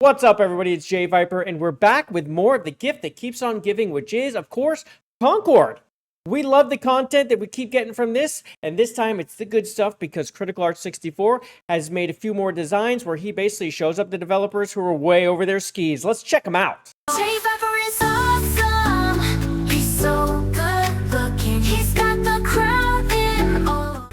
What's up, everybody? It's JayViper, and we're back with more of the gift that keeps on giving, which is, of course, Concord. We love the content that we keep getting from this, and this time it's the good stuff because Critical Art 64 has made a few more designs where he basically shows up the developers who are way over their skis. Let's check them out. JayViper is awesome. He's so good looking. He's got the crowd in all.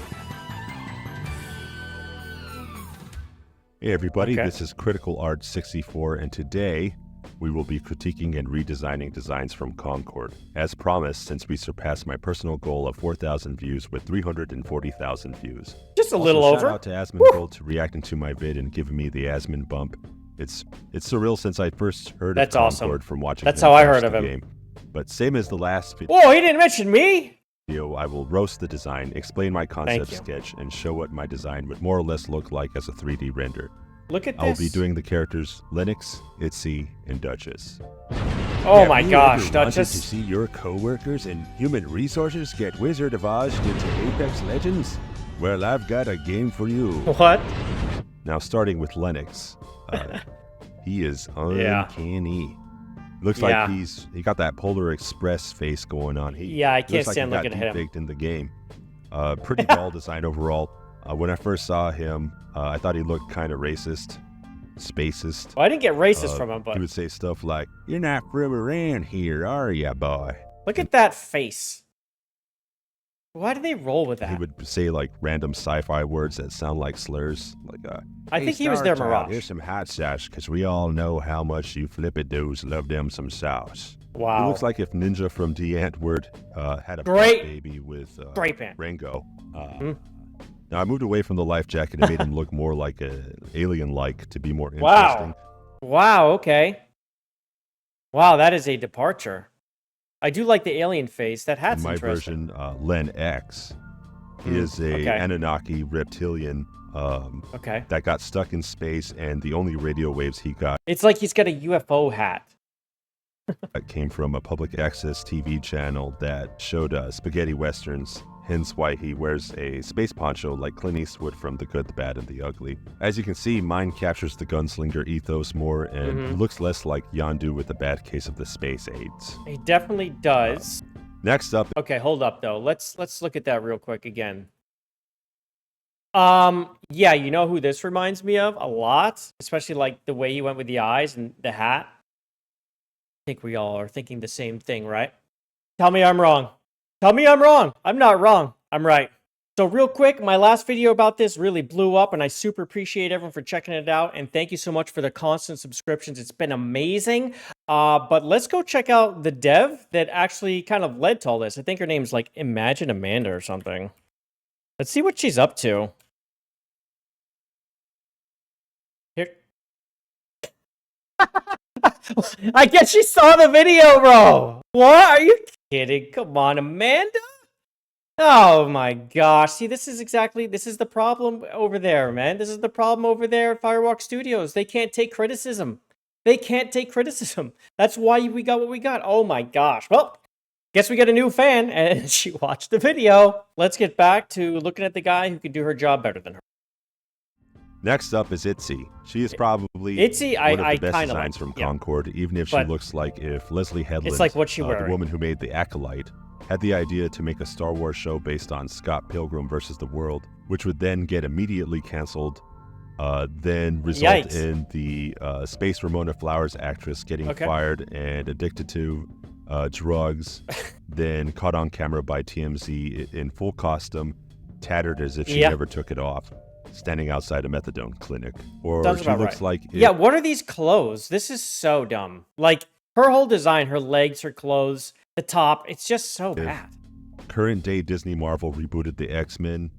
Hey everybody, Okay. This is Critical Art 64, and today we will be critiquing and redesigning designs from Concord. As promised, since we surpassed my personal goal of 4,000 views with 340,000 views. Just a little Also, over. Shout out to Asmin Gold to reacting to my vid and giving me the Asmin bump. It's surreal since I first heard That's of awesome. Concord from watching That's him how I crash heard of the him. game. But same as the last Whoa, he didn't mention me! video, I will roast the design, explain my concept you. sketch, and show what my design would more or less look like as a 3D render. Look at this. I will be doing the characters Lennox, Itzy, and Duchess. Oh my Have you gosh, ever wanted to Duchess. see your coworkers in human resources get wizardavaged into Apex Legends? Well, I've got a game for you. What? Now, starting with Lennox, he is Yeah. uncanny. Looks Yeah. like he got that Polar Express face going on. Yeah, I can't looks like stand he got looking at him. defaked in the game. Pretty well design overall. When I first saw him, I thought he looked kind of racist, spacist. Well, I didn't get racist from him, but He would say stuff like, "You're not from around here, are ya, boy?" look at that face. Why do they roll with He that? would say like random sci-fi words that sound like slurs. Like, I "Hey, think he was their Star Child, Mirage. Here's some hot sauce, because we all know how much you flippidos love them some sauce." Wow. He looks like if Ninja from D Antwoord had a Great. baby with Great band. Rango. Mhm. Now, I moved away from the life jacket and made him look more like a alien-like to be more interesting. Wow. Wow, okay. Wow, that is a departure. I do like the alien face. That In hat's my interesting. version, Len X, he is a okay. Anunnaki reptilian Okay. that got stuck in space, and the only radio waves he got It's like he's got a UFO hat. came from a public access TV channel that showed spaghetti westerns, hence why he wears a space poncho like Clint Eastwood from The Good, the Bad, and the Ugly. As you can see, mine captures the gunslinger ethos more and looks less like Yondu with a bad case of the space AIDS. He definitely does. Next up, Okay, hold up though. Let's look at that real quick again. Yeah, you know who this reminds me of a lot, especially like the way he went with the eyes and the hat. I think we all are thinking the same thing, right? Tell me I'm wrong. Tell me I'm wrong. I'm not wrong. I'm right. So real quick, my last video about this really blew up, and I super appreciate everyone for checking it out. And thank you so much for the constant subscriptions. It's been amazing. But let's go check out the dev that actually kind of led to all this. I think her name's like Imagine Amanda or something. Let's see what she's up to. Here. I guess she saw the video, bro. What? Are you kidding? Come on, Amanda. Oh my gosh. See, this is the problem over there, man. This is the problem over there at Firewalk Studios. They can't take criticism. They can't take criticism. That's why we got what we got. Oh my gosh. Well, guess we got a new fan, and she watched the video. Let's get back to looking at the guy who can do her job better than her. next up is Itzy. She is probably Itzy, one of the I best kinda designs like, from yeah. Concord, even if she But looks like if Leslie Headland, it's like what she the wearing. woman who made The Acolyte, had the idea to make a Star Wars show based on Scott Pilgrim versus the World, which would then get immediately canceled, then result Yikes. in the Space Ramona Flowers actress getting Okay. fired and addicted to drugs, then caught on camera by TMZ in full costume, tattered as if she Yeah. never took it off, standing outside a methadone clinic. Or Sounds she about looks right. like Yeah, what are these clothes? This is so dumb. Like, her whole design, her legs, her clothes, the top, it's just so bad. current day Disney Marvel rebooted the X-Men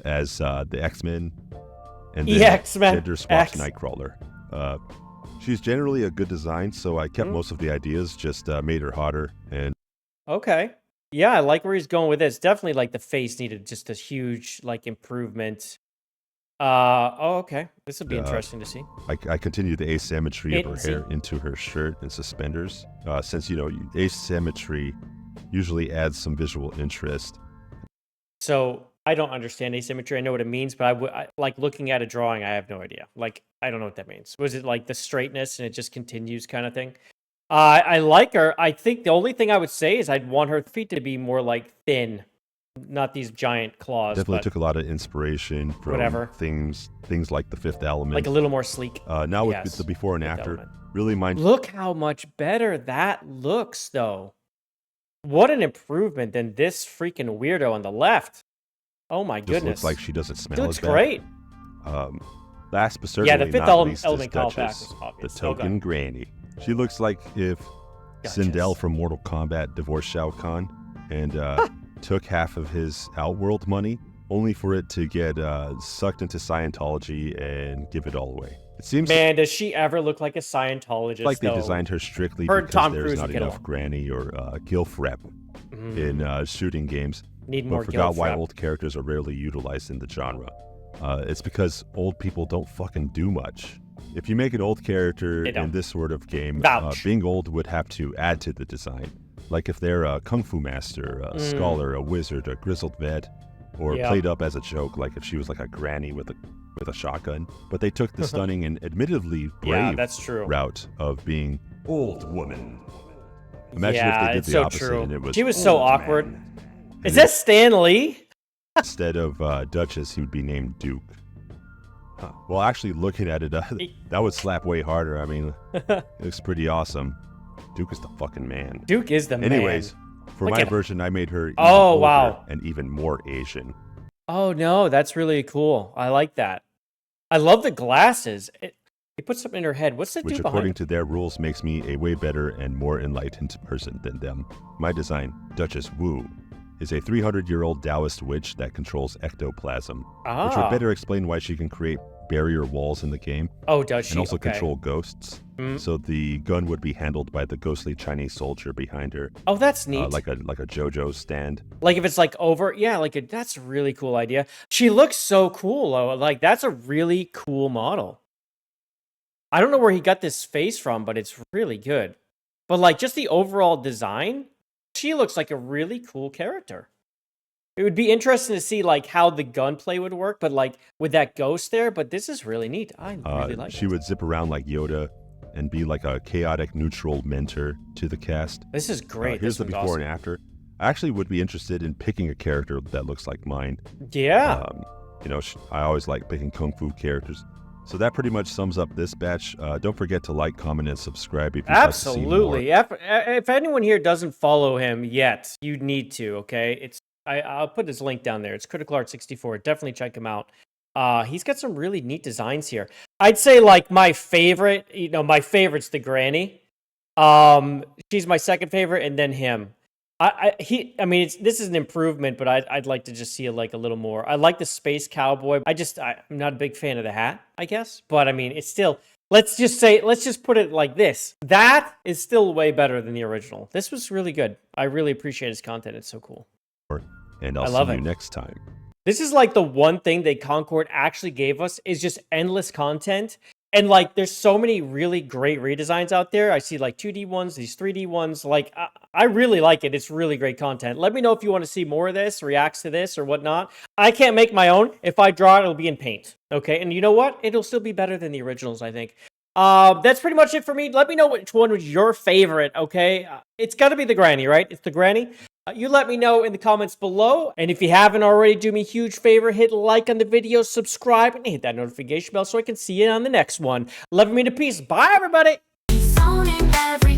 as the X-Men, and then X-Men gender swapped X. Nightcrawler. She's generally a good design, so I kept most of the ideas, just made her hotter. And Okay. Yeah, I like where he's going with this. Definitely, like, the face needed just a huge, like, improvement. Oh, okay. This would be interesting to see. I continued the asymmetry of her Itzy. hair into her shirt and suspenders, since asymmetry usually adds some visual interest. So, I don't understand asymmetry. I know what it means, but I like looking at a drawing. I have no idea. Like, I don't know what that means. Was it like the straightness and it just continues kind of thing? I like her. I think the only thing I would say is I'd want her feet to be more like thin, not these giant claws. Definitely but took a lot of inspiration from whatever. things like the Fifth Element. like a little more sleek. Now with Yes, the before and Fifth after, Element. really mind. Look how much better that looks, though. What an improvement than this freaking weirdo on the left. Oh my Just goodness. looks like she doesn't smell She looks as bad. great. Last but certainly the Fifth not least Element is callback Duchess, was the obvious. token granny. She looks like if Sindel from Mortal Kombat divorced Shao Kahn and took half of his Outworld money, only for it to get sucked into Scientology and give it all away. It seems Man, does she ever look like a Scientologist? like they though? designed her strictly Her and because Tom there's Cruise not would get enough along. granny or gilf rep in shooting games. Need But more forgot guilt why rep. old characters are rarely utilized in the genre. It's because old people don't fucking do much. If you make an old character They don't. in this sort of game, Vouch. being old would have to add to the design. Like if they're a kung fu master, a scholar, a wizard, a grizzled vet, or Yep. played up as a joke, like if she was like a granny with a shotgun. But they took the stunning and admittedly Yeah, brave that's true. route of being old woman. Imagine yeah, if they did it's the so opposite true. and it was She was so old awkward. man. Is And that Stan Lee? instead of Duchess, he would be named Duke. Huh. Well, actually, looking at it, that would slap way harder. I mean, it looks pretty awesome. Duke is the fucking man. Duke is the Anyways, man. for Look my at- version, I made her even Oh, older wow. and even more Asian. Oh no, that's really cool. I like that. I love the glasses. He put something in her head. What's the Which, dude according behind? to their rules, makes me a way better and more enlightened person than them. My design, Duchess Wu, is a 300-year-old Taoist witch that controls ectoplasm, which would better explain why she can create barrier walls in the game Oh, does she? and also Okay. control ghosts. Mm. So the gun would be handled by the ghostly Chinese soldier behind her, Oh, that's neat. like a JoJo stand. Like if it's like over, yeah, that's a really cool idea. She looks so cool though. Like that's a really cool model. I don't know where he got this face from, but it's really good. But like just the overall design, she looks like a really cool character. It would be interesting to see like how the gunplay would work, but like with that ghost there. But this is really neat. I really like She it. would zip around like Yoda and be like a chaotic neutral mentor to the cast. This is great. Here's This the one's before awesome. and after. I actually would be interested in picking a character that looks like mine. Yeah. I always like picking kung fu characters. So that pretty much sums up this batch. Don't forget to like, comment, and subscribe if you'd like to see more. Absolutely. If anyone here doesn't follow him yet, you need to. Okay, I'll put his link down there. It's Critical Art 64. Definitely check him out. He's got some really neat designs here. I'd say like my favorite. My favorite's the Granny. She's my second favorite, and then him. This is an improvement, but I'd like to just see like a little more. I like the space cowboy. I'm not a big fan of the hat, I guess, but I mean, it's still. Let's just put it like this. That is still way better than the original. This was really good. I really appreciate his content. It's so cool. And I I'll love see it. you next time. This is like the one thing that Concord actually gave us is just endless content. And like, there's so many really great redesigns out there. I see like 2D ones, these 3D ones. Like, I really like it. It's really great content. Let me know if you want to see more of this, reacts to this, or whatnot. I can't make my own. If I draw it, it'll be in Paint. Okay, and you know what? It'll still be better than the originals, I think. That's pretty much it for me. Let me know which one was your favorite. Okay, it's got to be the Granny, right? It's the Granny. You let me know in the comments below. And if you haven't already, do me a huge favor, hit like on the video, subscribe, and hit that notification bell so I can see you on the next one. Love me to peace. Bye, everybody. He's owning every